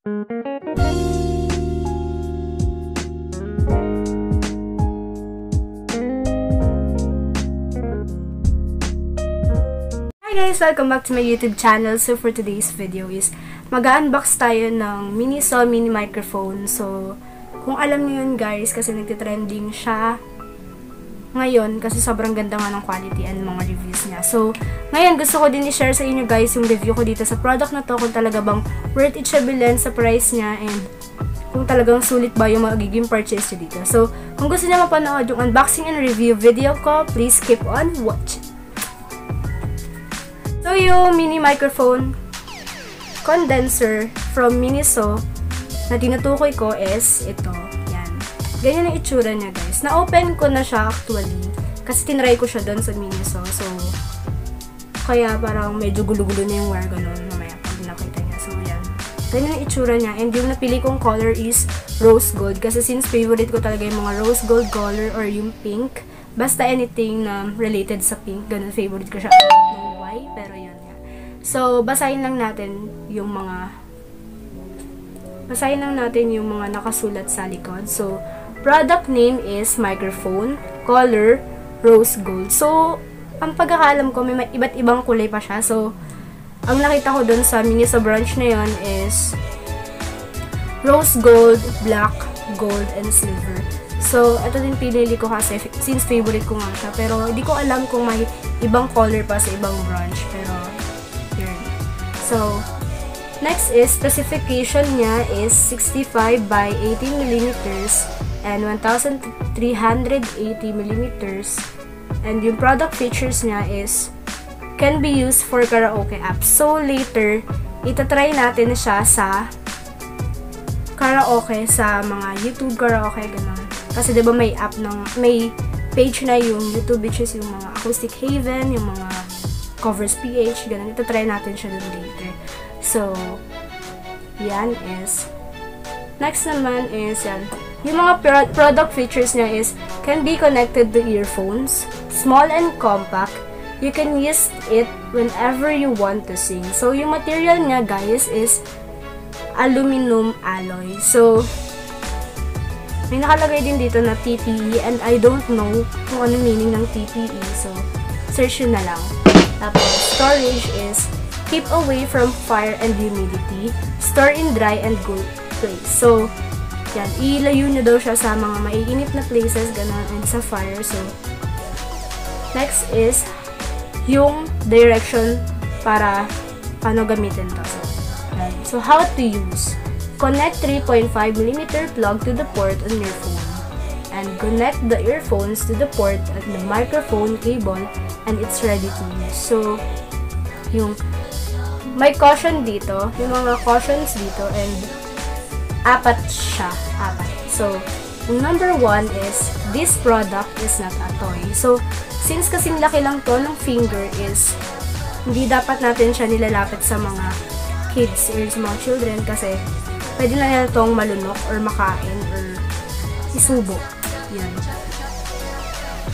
Hi guys! Welcome back to my YouTube channel. So for today's video is mag-unbox tayo ng Miniso Mini Microphone. So kung alam niyo yun guys, kasi nagtitrending siya ngayon kasi sobrang ganda nga ng quality and mga reviews niya. So ngayon gusto ko din i-share sa inyo guys yung review ko dito sa product na to, kung talaga bang worth it siya bilhin sa price niya and kung talagang sulit ba yung magiging purchase niyo dito. So kung gusto niyo mapanood yung unboxing and review video ko, please keep on watching. So, yung mini microphone condenser from Miniso na tinutukoy ko is ito. Yan. Ganyan ang itsura niya, guys. Na-open ko na siya actually kasi tinry ko siya doon sa Miniso. So, kaya parang medyo gulo-gulo na yung wire ganun mamaya pag nakita niya. So, yan. Ganyan ang itsura niya. And yung napili kong color is rose gold. Kasi since favorite ko talaga yung mga rose gold color or yung pink. Basta anything na related sa pink. Ganun, favorite ko siya. Pero yun nga. So, basahin lang natin yung mga nakasulat sa likod. So, product name is microphone, color, rose gold. So, ang pagkakaalam ko, may iba't ibang kulay pa siya. So, ang nakita ko dun sa Miniso branch na yun is rose gold, black, gold, and silver. So, ito din pinili ko kasi since favorite ko nga siya. Pero, hindi ko alam kung may ibang color pa sa ibang branch. Pero, yun. So, next is, specification niya is 65 by 18mm and 1380mm. And yung product features niya is, can be used for karaoke apps. So, later, itatry natin siya sa karaoke, sa mga YouTube karaoke, gano'n. Kasi diba may app may page na yung YouTube, which is yung mga Acoustic Haven, yung mga Covers PH, ganun. Ito try natin siya dun later. So, yan is. Next naman is yan. Yung mga product features niya is, can be connected to earphones, small and compact. You can use it whenever you want to sing. So, yung material niya guys is aluminum alloy. So, may nakalagay din dito na TPE and I don't know kung ano meaning ng TPE. So, search yun na lang. Tapos, storage is keep away from fire and humidity. Store in dry and cool place. So, yan. Ilayo nyo daw siya sa mga maiinit na places, ganun, and sa fire. So, next is yung direction para paano gamitin to. So, how to use. Connect 3.5mm plug to the port on your phone. And connect the earphones to the port at the microphone cable and it's ready to use. So, yung may caution dito, yung mga cautions dito and apat siya. So, yung number 1 is, this product is not a toy. So, since kasing laki lang to ng finger is, hindi dapat natin siya nilalapit sa mga kids or sa mga children kasi pwede na nila itong malunok or makain or isubo. Yan.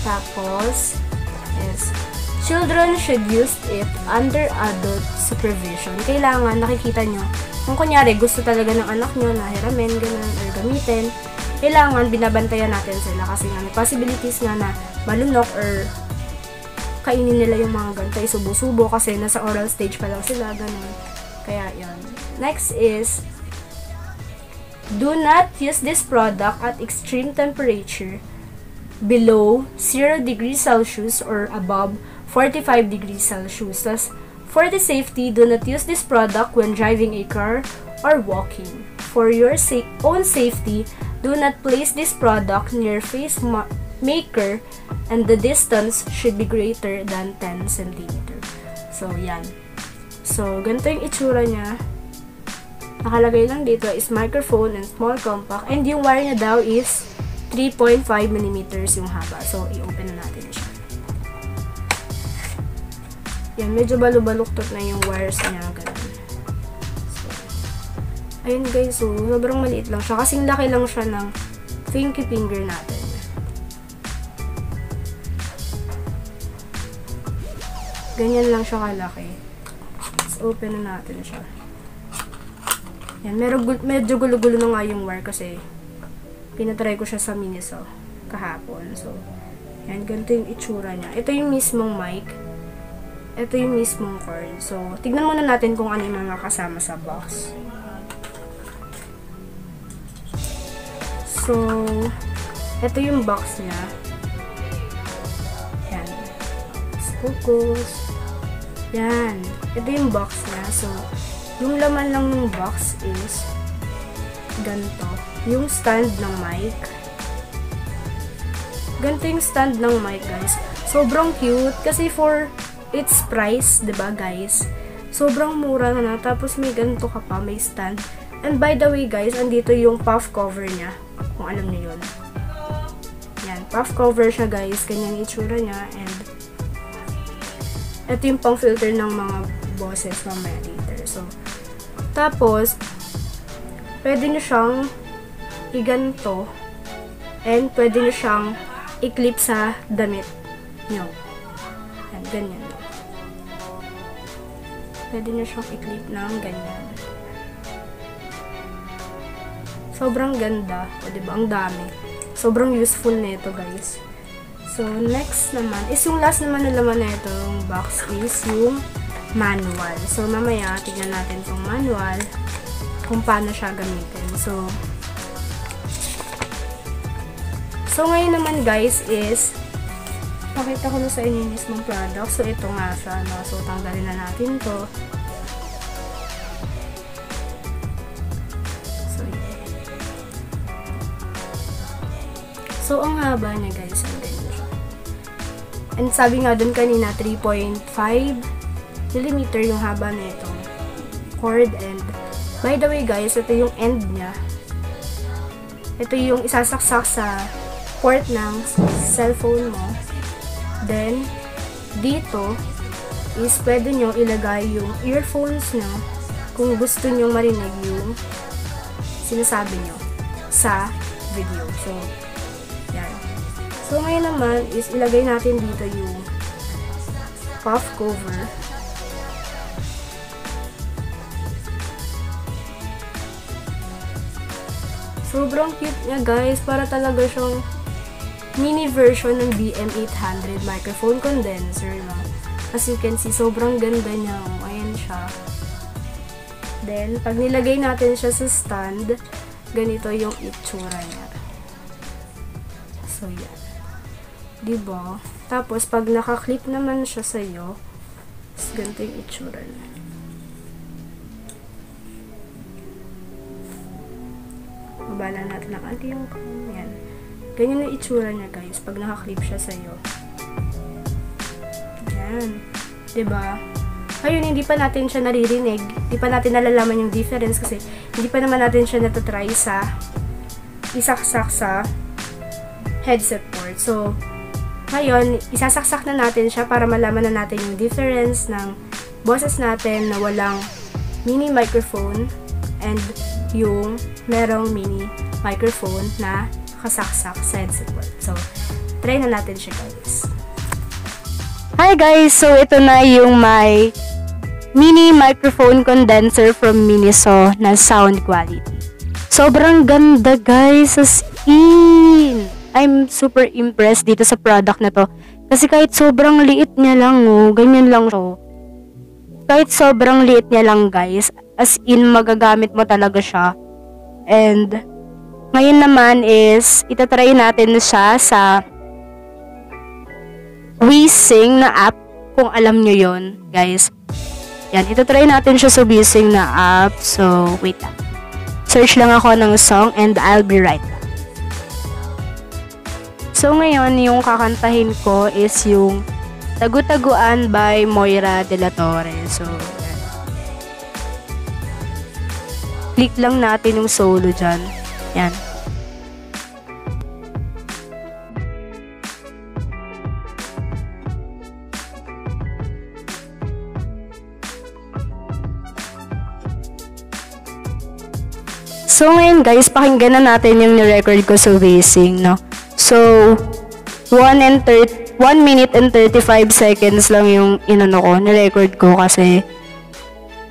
Tapos, is, children should use it under adult supervision. Kailangan, nakikita nyo, kung kunyari gusto talaga ng anak nyo na hiramin, ganun, or gamitin, kailangan binabantayan natin sila kasi nga may possibilities nga na malunok or kainin nila yung mga ganito, isubo-subo kasi nasa oral stage pa lang sila, ganun. Kaya, yan. Next is, do not use this product at extreme temperature below 0 degrees Celsius or above 45 degrees Celsius. Thus, for the safety, do not use this product when driving a car or walking. For your own safety, do not place this product near face maker and the distance should be greater than 10 cm. So, yan. So, ganito yung itsura niya. Nakalagay lang dito is microphone and small compact. And yung wire niya daw is 3.5mm yung haba. So, i-open na natin siya. Yan, medyo balubaluktot na yung wires niya. Ganun. So, ayun guys, so, sobrang maliit lang siya. Kasing laki lang siya ng pinky finger natin. Ganyan lang siya kalaki. Let's open na natin siya. Yan, medyo gulo-gulo na nga yung wire kasi pinatry ko siya sa Miniso kahapon. So, yan, ganito yung itsura niya. Ito yung mismong mic. Ito yung mismong cord. So, tignan muna natin kung ano yung mga kasama sa box. So, ito yung box niya. Yan. Focus. Yan. Ito yung box niya. So, yung laman lang ng box is ganito. Yung stand ng mic. Ganito yung stand ng mic, guys. Sobrang cute. Kasi for its price, diba, guys? Sobrang mura na. Tapos may ganito ka pa. May stand. And by the way, guys, andito yung puff cover niya. Kung alam niyo yun. Yan. Puff cover siya, guys. Ganyan yung itsura niya. And ito yung pang filter ng mga boses mamaya later. So, tapos, pwede nyo siyang iganto. And pwede nyo siyang i-clip sa damit nyo. Yan. Ganyan. Pwede nyo siyang i-clip ng ganyan. Sobrang ganda. O, diba? Ang dami. Sobrang useful nito, guys. So, next naman, is yung last naman na laman na itong box is yung manual. So, mamaya, tignan natin itong manual kung paano siya gamitin. So ngayon naman, guys, is pakita ko na sa inyo yung mismong product. So, ito nga siya, no? So, tanggalin na natin to. So, ang haba niya, guys, ang ganyan siya. And sabi nga dun kanina, 3.5 mm yung haba na itong cord. And, by the way, guys, ito yung end niya. Ito yung isasaksak sa port ng cellphone mo. Then, dito is pwede nyo ilagay yung earphones nyo kung gusto nyo marinig yung sinasabi nyo sa video. So, yan. So, ngayon naman is ilagay natin dito yung puff cover. Sobrang cute niya, guys. Para talaga siyang mini version ng BM800 microphone condenser, no? As you can see, sobrang ganda niya. Ayan siya. Then, pag nilagay natin siya sa stand, ganito yung itsura niya. So, yan. Diba? Tapos, pag naka-clip naman siya sa'yo, ganito yung itsura niya. Babala natin ang anti yung yan. Ganyan yung itsura niya, guys, pag naka-clip siya sa'yo. Yan. Diba? Ayun, hindi pa natin siya naririnig. Hindi pa natin nalalaman yung difference kasi hindi pa naman natin siya natatry sa isaksak sa headset port. So, ngayon, isasaksak na natin siya para malaman na natin yung difference ng boses natin na walang mini microphone and yung merong mini microphone na kasaksak sa headset port. So, try na natin siya, guys. Hi guys! So, ito na yung my mini microphone condenser from Miniso na sound quality. Sobrang ganda, guys! As in! I'm super impressed dito sa product na to. Kasi kahit sobrang liit niya lang, oh, ganyan lang to. Kahit sobrang liit niya lang, guys, as in, magagamit mo talaga siya. And, ngayon naman is, itatry natin siya sa WeSing na app, kung alam nyo yon, guys. Yan, itatry natin siya sa WeSing na app. So, wait lang. Search lang ako ng song and I'll be right back. So, ngayon, yung kakantahin ko is yung Tagu-taguan by Moira Dela Torre. So, yan. Click lang natin yung solo dyan. Yan. So, ngayon guys, pakinggan na natin yung ni-record ko sa WeSing, no? So, 1 minute and 35 seconds lang yung inano ko, ni-record ko kasi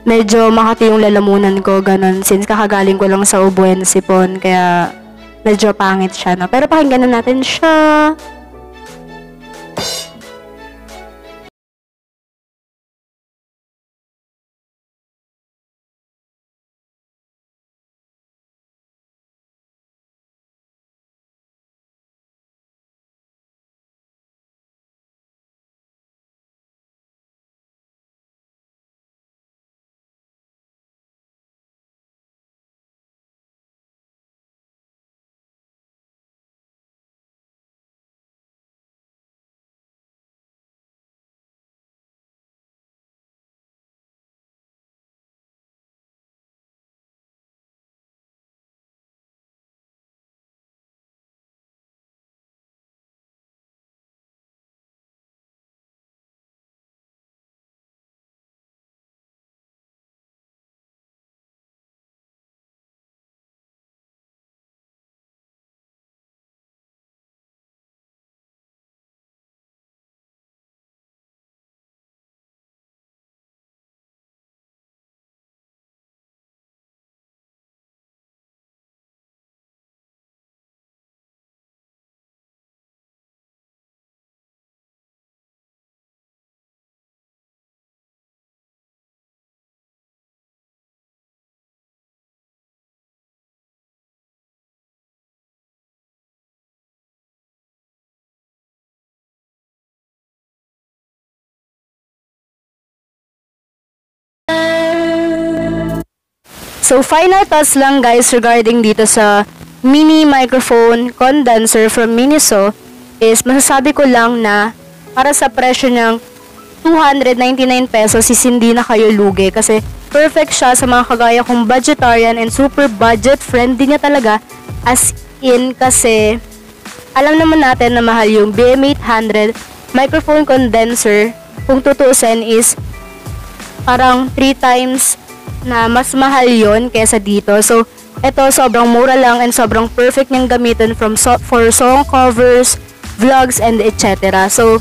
medyo makati yung lalamunan ko, ganun. Since kakagaling ko lang sa ubuan sipon, kaya medyo pangit siya, no? Pero pakinggan na natin siya. So, final thoughts lang guys regarding dito sa mini microphone condenser from Miniso is masasabi ko lang na para sa presyo ng 299 pesos is hindi na kayo lugi kasi perfect siya sa mga kagaya kong budgetarian and super budget friendly niya talaga, as in kasi alam naman natin na mahal yung BM800 microphone condenser, kung tutusin is parang 3 times na mas mahal yon kesa dito. So, ito sobrang mura lang and sobrang perfect niyang gamitin for song covers, vlogs, and etc. So,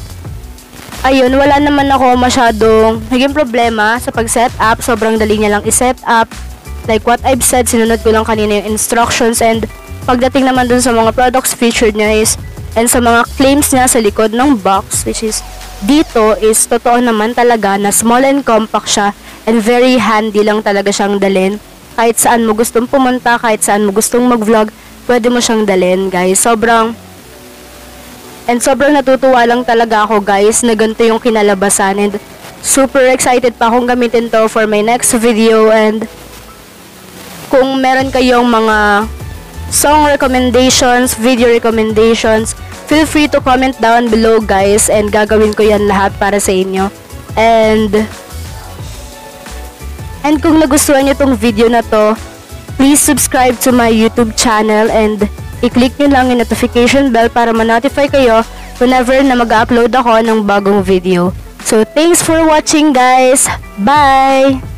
ayun, wala naman ako masyadong naging problema sa pag-set up. Sobrang dali niya lang i-set up. Like what I've said, sinunod ko lang kanina yung instructions, and pagdating naman dun sa mga products featured niya is, and sa mga claims niya sa likod ng box, which is dito is totoo naman talaga na small and compact siya and very handy lang talaga siyang dalhin. Kahit saan mo gustong pumunta, kahit saan mo gustong mag-vlog, pwede mo siyang dalhin, guys. Sobrang natutuwa lang talaga ako, guys, na ganito yung kinalabasan, and super excited pa akong gamitin to for my next video. And kung meron kayong mga song recommendations, video recommendations, feel free to comment down below, guys, and gagawin ko yan lahat para sa inyo. And kung nagustuhan nyo tong video na to, please subscribe to my YouTube channel and i-click nyo lang yung notification bell para ma-notify kayo whenever na mag-upload ako ng bagong video. So, thanks for watching, guys! Bye!